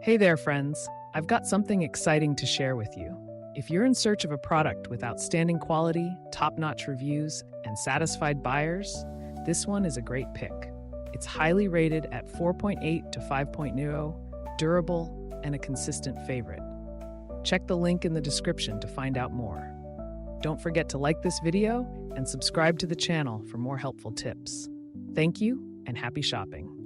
Hey there, friends. I've got something exciting to share with you. If you're in search of a product with outstanding quality, top-notch reviews, and satisfied buyers, this one is a great pick. It's highly rated at 4.8 to 5.0, durable, and a consistent favorite. Check the link in the description to find out more. Don't forget to like this video and subscribe to the channel for more helpful tips. Thank you and happy shopping.